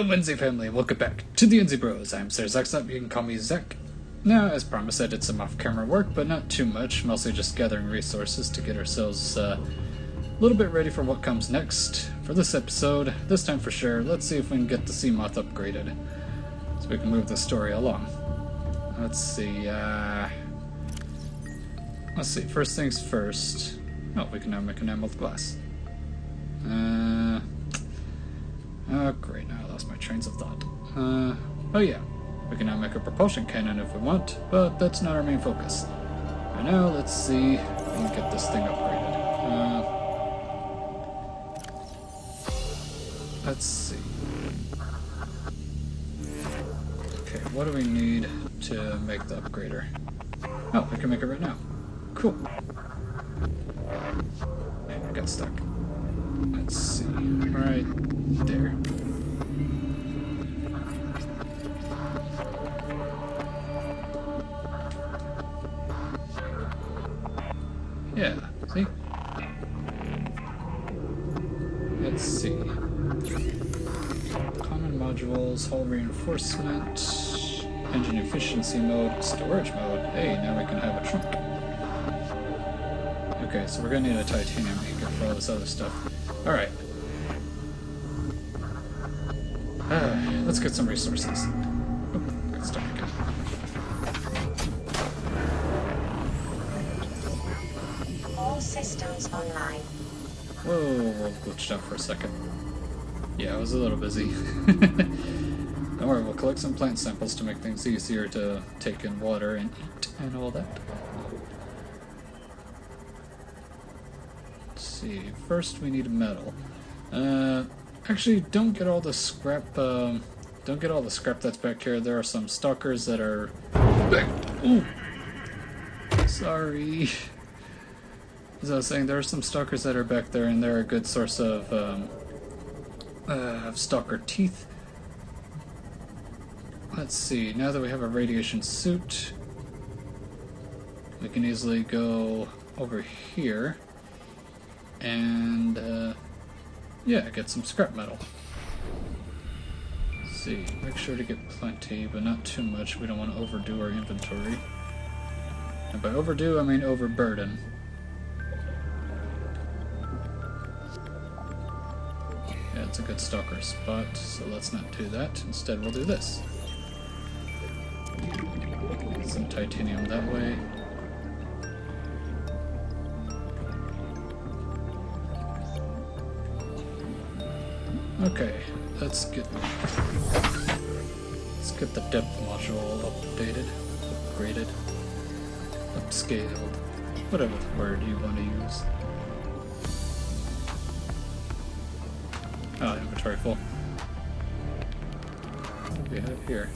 Lindsay family, welcome back to the Lindsay Bros. I'm Sir Zaxop, you can call me Zach. Now, as promised, I did some off-camera work, but not too much, mostly just gathering resources to get ourselves a little bit ready for what comes next. For this episode, this time for sure, let's see if we can get the Seamoth upgraded, so we can move the story along. Let's see, first things first. Oh, we can now make an ammo with glass. Oh great, now I lost my trains of thought. Oh yeah, we can now make a propulsion cannon if we want, but that's not our main focus. And now let's see if we can get this thing upgraded. Let's see. Okay, what do we need to make the upgrader? Oh, we can make it right now. Cool. Man, I got stuck. Let's see, right there. Yeah, see? Let's see. Common modules, hull reinforcement, engine efficiency mode, storage mode. Hey, now we can have a trunk. Okay, so we're gonna need a titanium ingot for all this other stuff. Alright. Let's get some resources. Oh, got stuck again. All systems online. Whoa, world glitched out for a second. Yeah, I was a little busy. Don't worry, we'll collect some plant samples to make things easier to take in water and eat and all that. Let's see, first we need metal. Actually, don't get all the scrap, don't get all the scrap that's back here. There are some stalkers that are... Ooh! Sorry. As I was saying, there are some stalkers that are back there, and they're a good source of stalker teeth. Let's see, now that we have a radiation suit, we can easily go over here and, yeah, get some scrap metal. Let's see, make sure to get plenty, but not too much. We don't want to overdo our inventory. And by overdo, I mean overburden. Yeah, it's a good stalker spot, so let's not do that. Instead, we'll do this. Get some titanium that way. Okay, let's get the depth module upgraded, upscaled, whatever word you want to use. Oh, inventory full. What do we have here?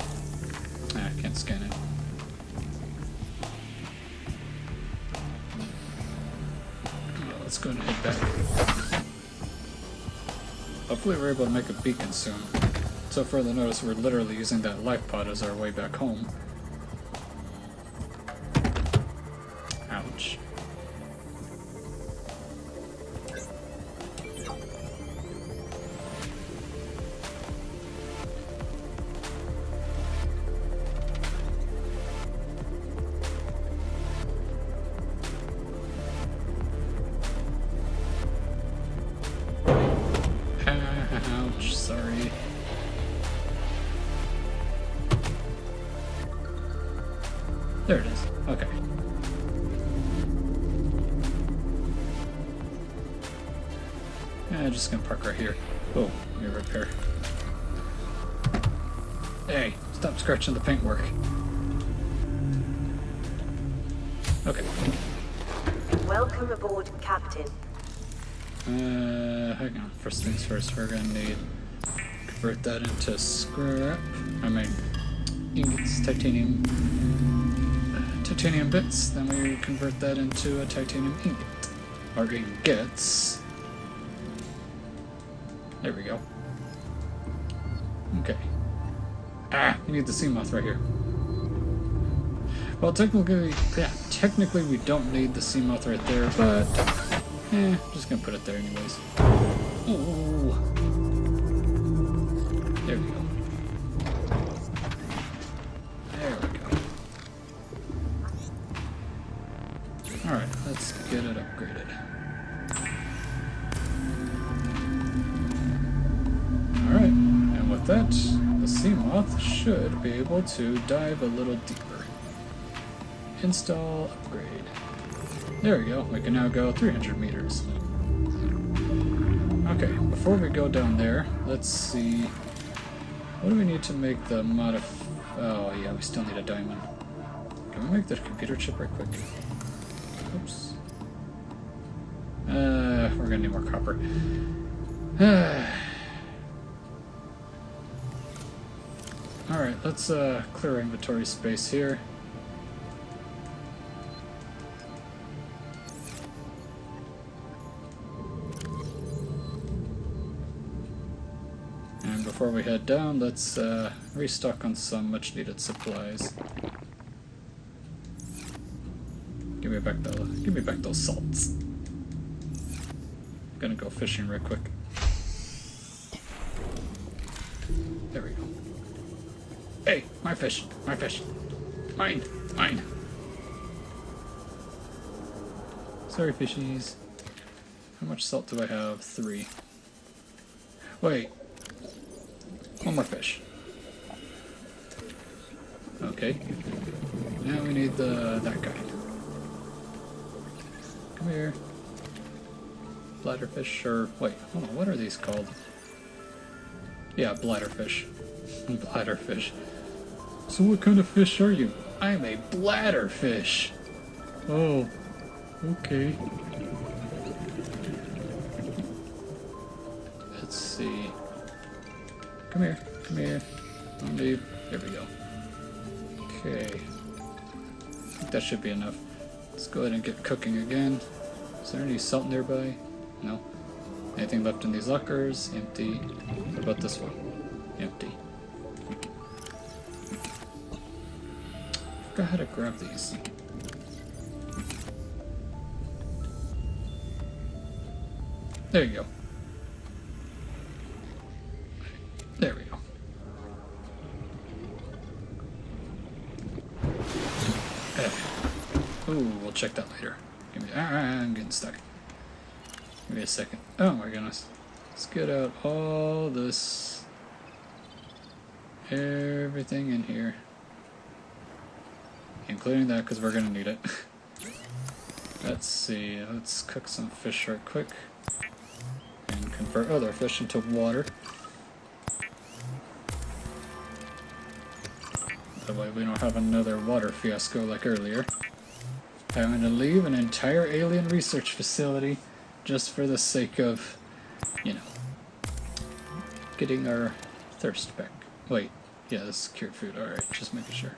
Ah, I can't scan it. Oh, let's go and head back. Hopefully we're able to make a beacon soon. So further notice we're literally using that life pod as our way back home. Ouch. Ouch, sorry. There it is. Okay. Yeah, just gonna park right here. Oh, let me repair. Hey, stop scratching the paintwork. Okay. Welcome aboard, Captain. Hang on. First things first, we're gonna need convert that into scrap. I mean, ingots, titanium bits. Then we convert that into a titanium ingot, or ingots. There we go. Okay. Ah, we need the Seamoth right here. Well, technically we don't need the Seamoth right there, but I'm just gonna put it there anyways. Ooh. There we go. Alright, let's get it upgraded. Alright, and with that, the Seamoth should be able to dive a little deeper. Install upgrade. There we go, we can now go 300 meters. Okay, before we go down there, let's see. What do we need to make the oh yeah, we still need a diamond. Can we make the computer chip right quick? Oops. We're gonna need more copper. Alright, let's clear our inventory space here. And before we head down, let's restock on some much needed supplies. Give me back those salts. Gonna go fishing real quick. There we go. Hey, my fish, my fish. Mine, mine. Sorry, fishies. How much salt do I have? 3. Wait. One more fish. Okay. Now we need that guy. Come here. Bladderfish, or wait, hold on, what are these called? Yeah, bladderfish. Bladderfish. So what kind of fish are you? I'm a bladderfish. Oh, okay. Let's see. Come here, come here. Don't leave. There we go. Okay. I think that should be enough. Let's go ahead and get cooking again. Is there any salt nearby? No. Anything left in these lockers? Empty. What about this one? Empty. Forgot how to grab these. There you go. There we go. Ooh, we'll check that later. Give me. I'm getting stuck. Give me a second. Oh my goodness. Let's get out all this. Everything in here. Including that, because we're going to need it. Let's see. Let's cook some fish right quick. And convert other fish into water. That way we don't have another water fiasco like earlier. Having to leave an entire alien research facility just for the sake of, you know, getting our thirst back. Wait, yeah, this is cured food. Alright, just making sure.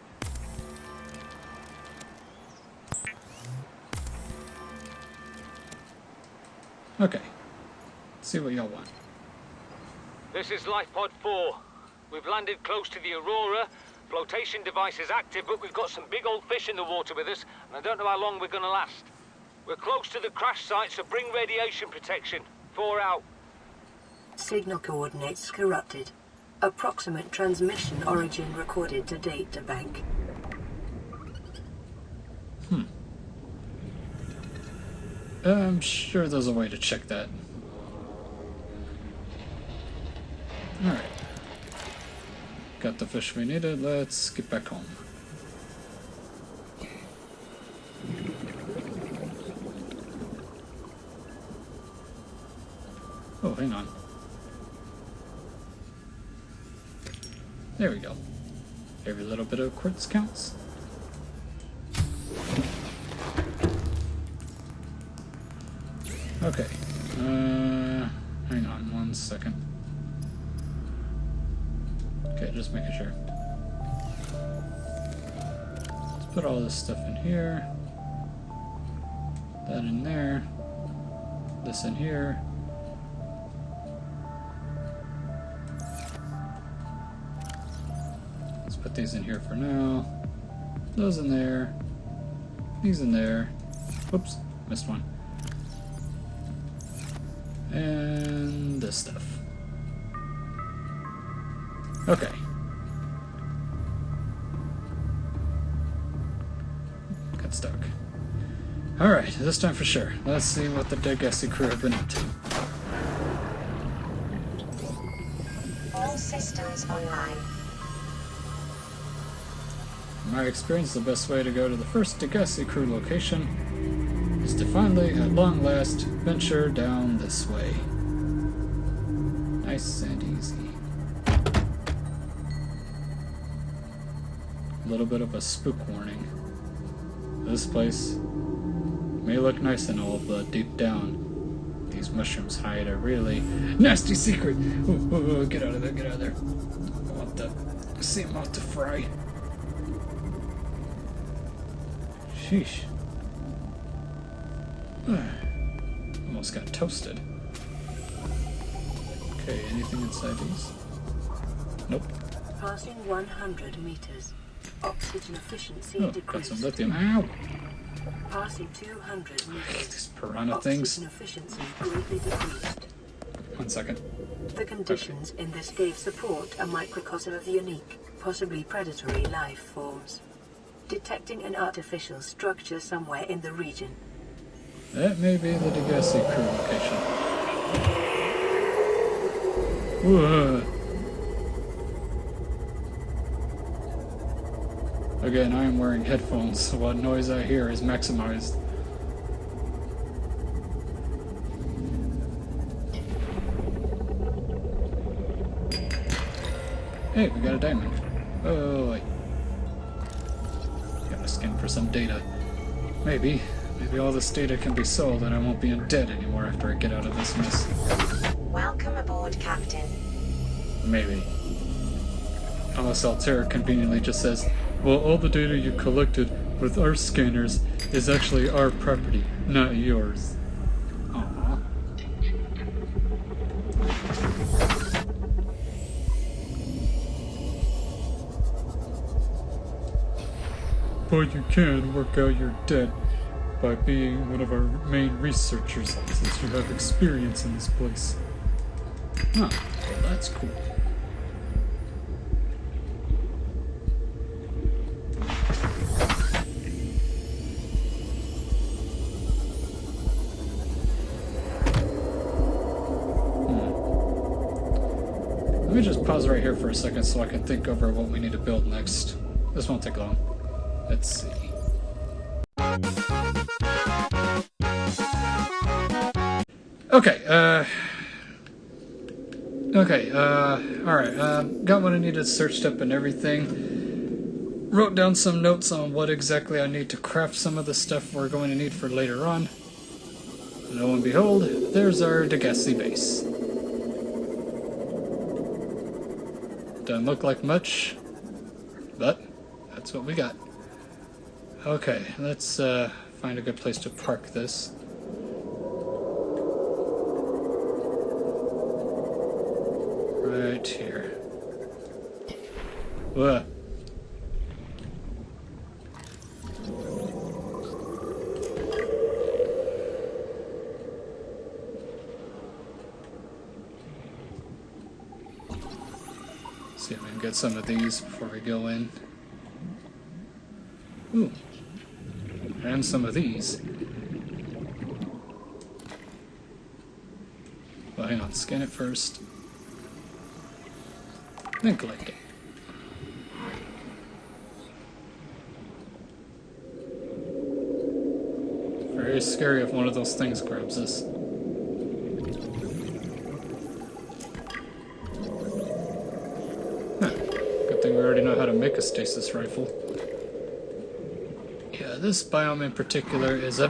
Okay, let's see what y'all want. This is Lifepod 4. We've landed close to the Aurora. Flotation device is active, but we've got some big old fish in the water with us, and I don't know how long we're going to last. We're close to the crash site, so bring radiation protection. 4 out. Signal coordinates corrupted. Approximate transmission origin recorded to data bank. I'm sure there's a way to check that. Alright. Got the fish we needed, let's get back home. Oh, hang on. There we go. Every little bit of quartz counts. Okay. Hang on 1 second. Okay, just making sure. Let's put all this stuff in here. That in there. This in here. Let's put these in here for now. Those in there. These in there. Whoops, missed one. And this stuff. Okay. Got stuck. Alright, this time for sure. Let's see what the Degasi crew have been up to. All systems online. In my experience, the best way to go to the first Degasi crew location is to finally, at long last, venture down this way. Nice and easy. A little bit of a spook warning. This place may look nice and all, but deep down, these mushrooms hide a really nasty secret. Ooh, get out of there, get out of there. I want the sea moth to fry. Sheesh. Almost got toasted. Okay, anything inside these? Nope. Passing 100 meters. Oxygen efficiency Oh, got decreased. some lithium. Ow! Passing 200 meters. These piranha things. Oxygen efficiency greatly decreased. 1 second. The conditions in this cave support a microcosm of unique, possibly predatory life forms. Detecting an artificial structure somewhere in the region. That may be the Degasi crew location. Whoa. Again, I am wearing headphones, so what noise I hear is maximized. Hey, we got a diamond. Oh, wait. Gotta scan for some data. Maybe all this data can be sold and I won't be in debt anymore after I get out of this mess. Welcome aboard, Captain. Maybe. Unless Altera conveniently just says, well, all the data you collected with our scanners is actually our property, not yours. Aww. But you can work out your debt by being one of our main researchers, since you have experience in this place. Huh, well, that's cool. Let me just pause right here for a second so I can think over what we need to build next. This won't take long. Let's see. Okay, alright, got what I needed searched up and everything. Wrote down some notes on what exactly I need to craft some of the stuff we're going to need for later on. Lo and behold, there's our Degasi Base. Doesn't look like much, but that's what we got. Okay, let's find a good place to park this. Right here. Whoa. See if we can get some of these before we go in. Ooh. And some of these. Well, hang on, scan it first. Then collect it. Very scary if one of those things grabs us. Huh. Good thing we already know how to make a stasis rifle. Yeah, this biome in particular is a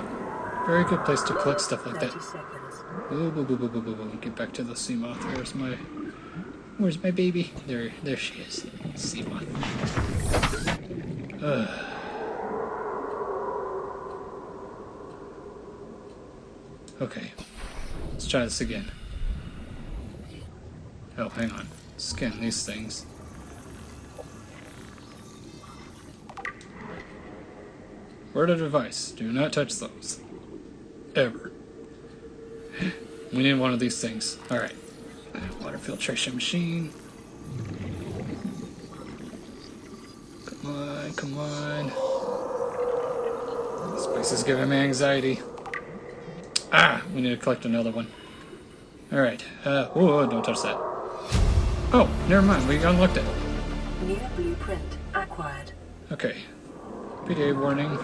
very good place to collect stuff like that. 30 seconds. Ooh, boo, boo, boo, boo, boo, boo. Get back to the sea moth. Where's my baby? There she is. Sea moth. Okay, let's try this again. Oh, hang on. Scan these things. Word of advice, do not touch those. Ever. We need one of these things. Alright. Water filtration machine. Come on, come on. This place is giving me anxiety. Ah, we need to collect another one. Alright, whoa, don't touch that. Oh, never mind, we unlocked it. New blueprint acquired. Okay. PDA warning.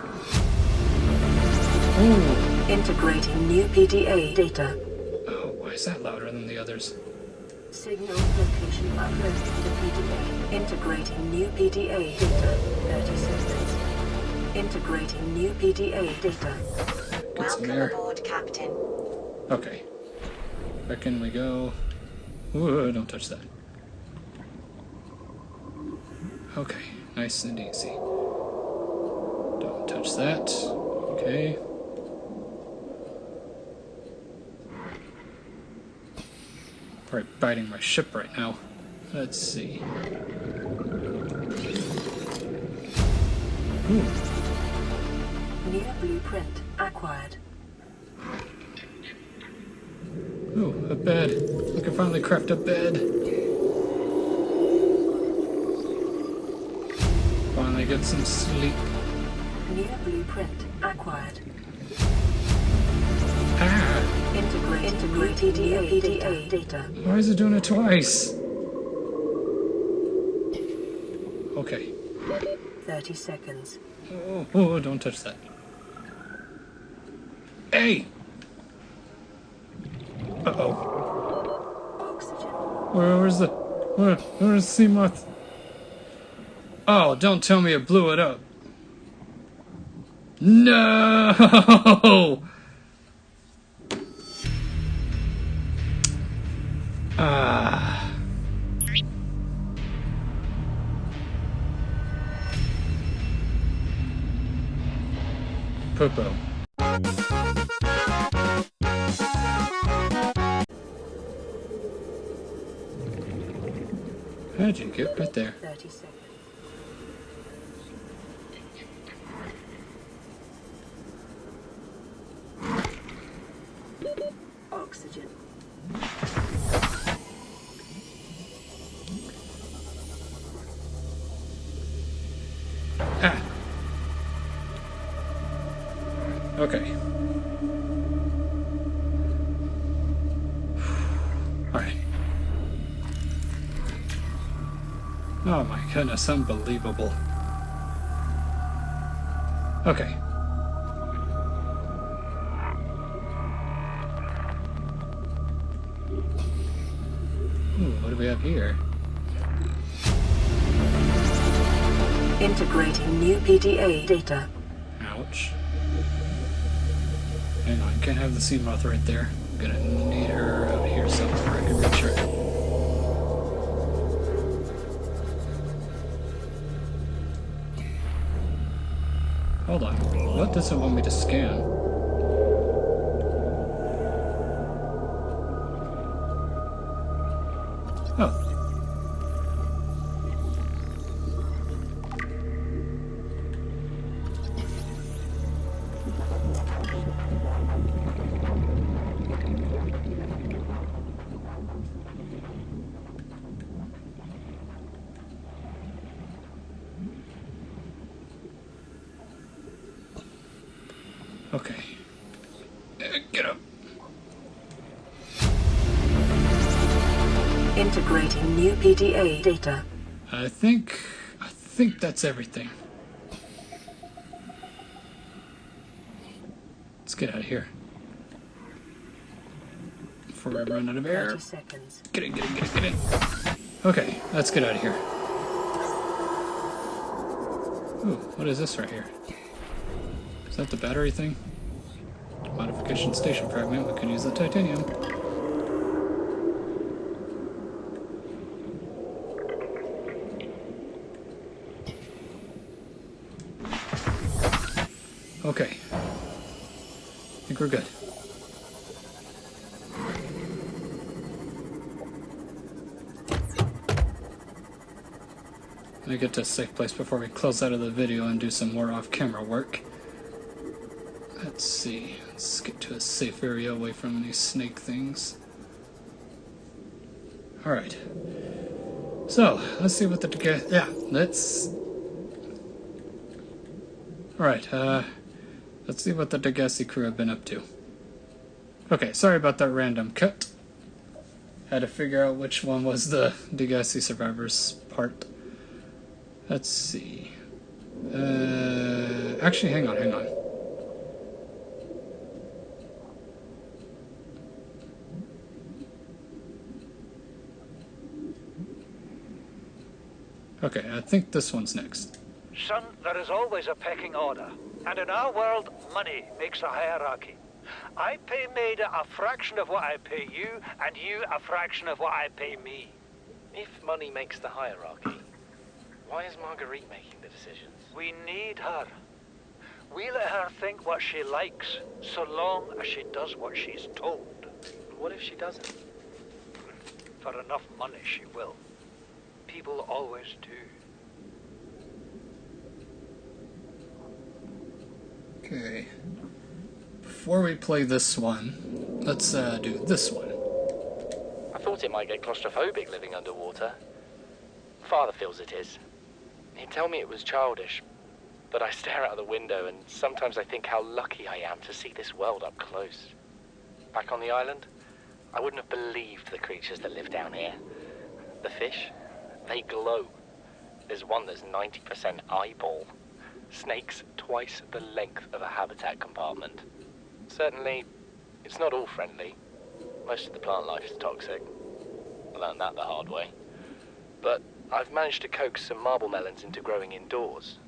Ooh. Integrating new PDA data. Oh, why is that louder than the others? Signal location uploaded to PDA. Integrating new PDA data. 30 seconds. Integrating new PDA data. Get some Welcome air. aboard, Captain. Okay. Back in we go. Ooh, don't touch that. Okay, nice and easy. Don't touch that. Okay. Probably biting my ship right now. Let's see. Ooh. New blueprint acquired. Ooh, a bed. I can finally craft a bed. Finally get some sleep. New blueprint acquired. Ah! Integrating PDA data. Why is it doing it twice? Okay. 30 seconds. Oh, don't touch that. Hey! Uh-oh. Oxygen. Where's the sea moth? Oh, don't tell me it blew it up. No! Ah. Poo-poo. How'd you get right there? 30 seconds. Oxygen. Ah. Okay. Alright. Oh my goodness, unbelievable. Okay. Ooh, what do we have here? Integrating new PDA data. Ouch. Hang on, can't have the sea moth right there. I'm gonna need her out here somewhere I can reach her. Hold on. What does it want me to scan? Oh. Okay. Get up. Integrating new PDA data. I think that's everything. Let's get out of here. Before I run out of air. 30 seconds. Get in. Okay, let's get out of here. Ooh, what is this right here? Is that the battery thing? Modification station fragment. We can use the titanium. Okay. I think we're good. Let me get to a safe place before we close out of the video and do some more off-camera work. Let's see. Let's get to a safe area away from these snake things. Alright. So, let's see what let's... Alright, Let's see what the Degasi crew have been up to. Okay, sorry about that random cut. Had to figure out which one was the Degasi survivors part. Let's see. Actually, hang on. Okay, I think this one's next. Son, there is always a pecking order. And in our world, money makes a hierarchy. I pay Maida a fraction of what I pay you, and you a fraction of what I pay me. If money makes the hierarchy, why is Marguerite making the decisions? We need her. We let her think what she likes, so long as she does what she's told. What if she doesn't? For enough money, she will. People always do. Okay. Before we play this one, let's do this one. I thought it might get claustrophobic living underwater. Father feels it is. He'd tell me it was childish, but I stare out of the window and sometimes I think how lucky I am to see this world up close. Back on the island, I wouldn't have believed the creatures that live down here. The fish, they glow. There's one that's 90% eyeball. Snakes twice the length of a habitat compartment. Certainly, it's not all friendly. Most of the plant life is toxic. I learned that the hard way. But I've managed to coax some marble melons into growing indoors.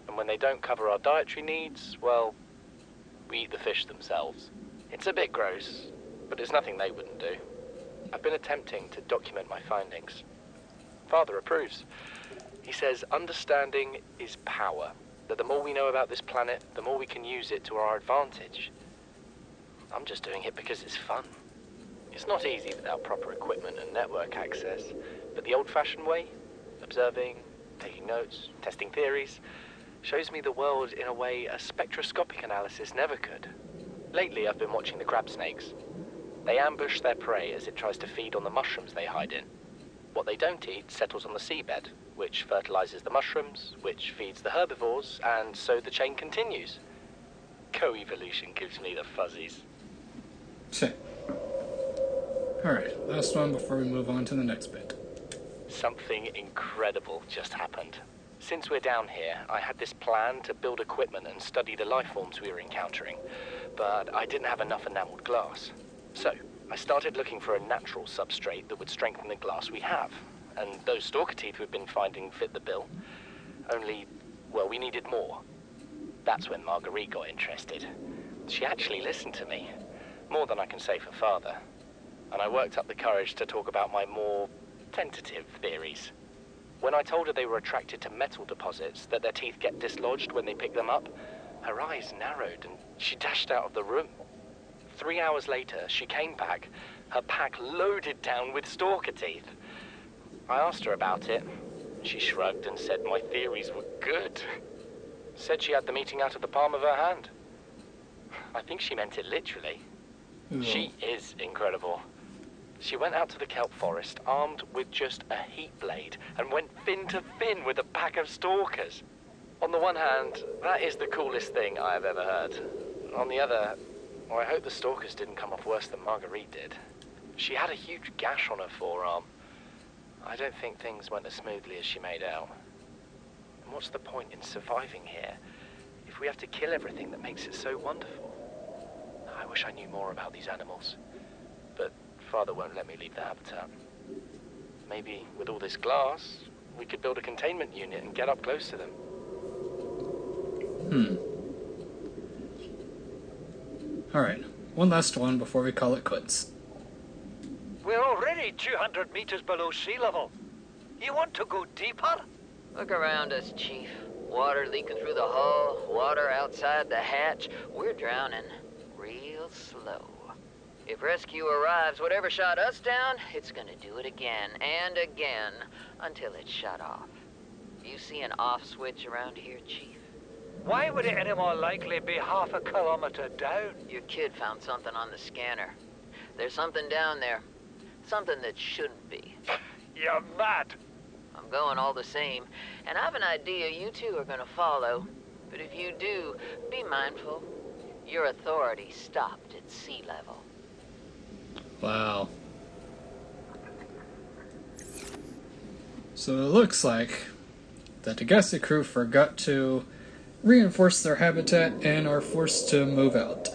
And when they don't cover our dietary needs, well, we eat the fish themselves. It's a bit gross, but it's nothing they wouldn't do. I've been attempting to document my findings. Father approves. He says understanding is power. That the more we know about this planet, the more we can use it to our advantage. I'm just doing it because it's fun. It's not easy without proper equipment and network access, but the old-fashioned way, observing, taking notes, testing theories, shows me the world in a way a spectroscopic analysis never could. Lately, I've been watching the crab snakes. They ambush their prey as it tries to feed on the mushrooms they hide in. What they don't eat settles on the seabed, which fertilizes the mushrooms, which feeds the herbivores, and so the chain continues. Co-evolution gives me the fuzzies. Check. Alright, last one before we move on to the next bit. Something incredible just happened. Since we're down here, I had this plan to build equipment and study the life forms we were encountering, but I didn't have enough enameled glass. So, I started looking for a natural substrate that would strengthen the glass we have. And those stalker teeth we've been finding fit the bill. Only, well, we needed more. That's when Marguerite got interested. She actually listened to me. More than I can say for Father. And I worked up the courage to talk about my more tentative theories. When I told her they were attracted to metal deposits, that their teeth get dislodged when they pick them up, her eyes narrowed and she dashed out of the room. 3 hours later, she came back, her pack loaded down with stalker teeth. I asked her about it. She shrugged and said my theories were good. Said she had the meeting out of the palm of her hand. I think she meant it literally. She is incredible. She went out to the kelp forest armed with just a heat blade and went fin to fin with a pack of stalkers. On the one hand, that is the coolest thing I have ever heard. On the other, well, I hope the stalkers didn't come off worse than Marguerite did. She had a huge gash on her forearm. I don't think things went as smoothly as she made out. And what's the point in surviving here if we have to kill everything that makes it so wonderful? I wish I knew more about these animals, but Father won't let me leave the habitat. Maybe with all this glass, we could build a containment unit and get up close to them. Alright, one last one before we call it quits. We're already 200 meters below sea level. You want to go deeper? Look around us, Chief. Water leaking through the hull, water outside the hatch. We're drowning real slow. If rescue arrives, whatever shot us down, it's gonna do it again and again until it's shut off. You see an off switch around here, Chief? Why would it any more likely be half a kilometer down? Your kid found something on the scanner. There's something down there. Something that shouldn't be. You're mad. I'm going all the same, and I have an idea you two are gonna follow. But if you do, be mindful. Your authority stopped at sea level. Wow. So it looks like the Degasi crew forgot to reinforce their habitat and are forced to move out.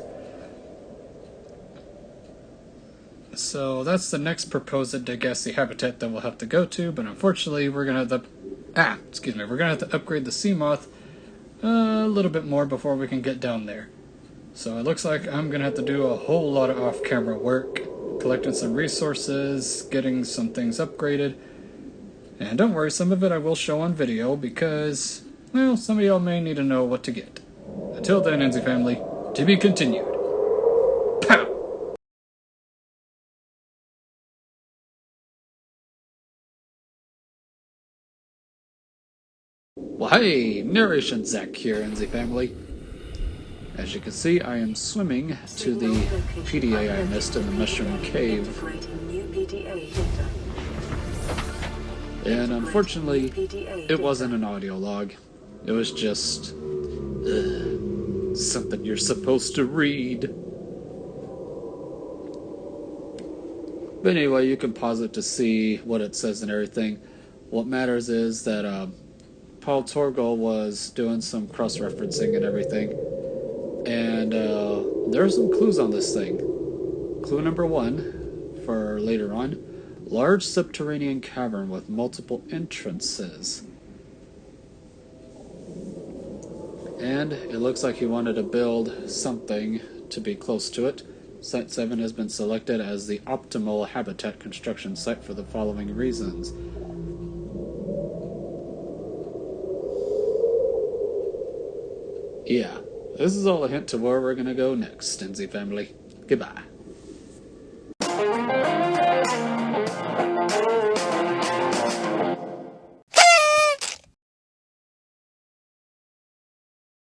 So that's the next proposed Degasi habitat that we'll have to go to, but unfortunately we're gonna have to we're gonna have to upgrade the Seamoth a little bit more before we can get down there. So it looks like I'm gonna have to do a whole lot of off-camera work, collecting some resources, getting some things upgraded. And don't worry, some of it I will show on video because, well, some of y'all may need to know what to get. Until then, NZ family, to be continued. Pow! Well, hey, narration Zach here, NZ family. As you can see, I am swimming to the PDA I missed in the Mushroom Cave. And unfortunately, it wasn't an audio log. It was just something you're supposed to read. But anyway, you can pause it to see what it says and everything. What matters is that Paul Torgal was doing some cross-referencing and everything. And there are some clues on this thing. Clue number 1, for later on. Large subterranean cavern with multiple entrances. And it looks like he wanted to build something to be close to it. Site 7 has been selected as the optimal habitat construction site for the following reasons. Yeah, this is all a hint to where we're gonna go next, NZ family. Goodbye.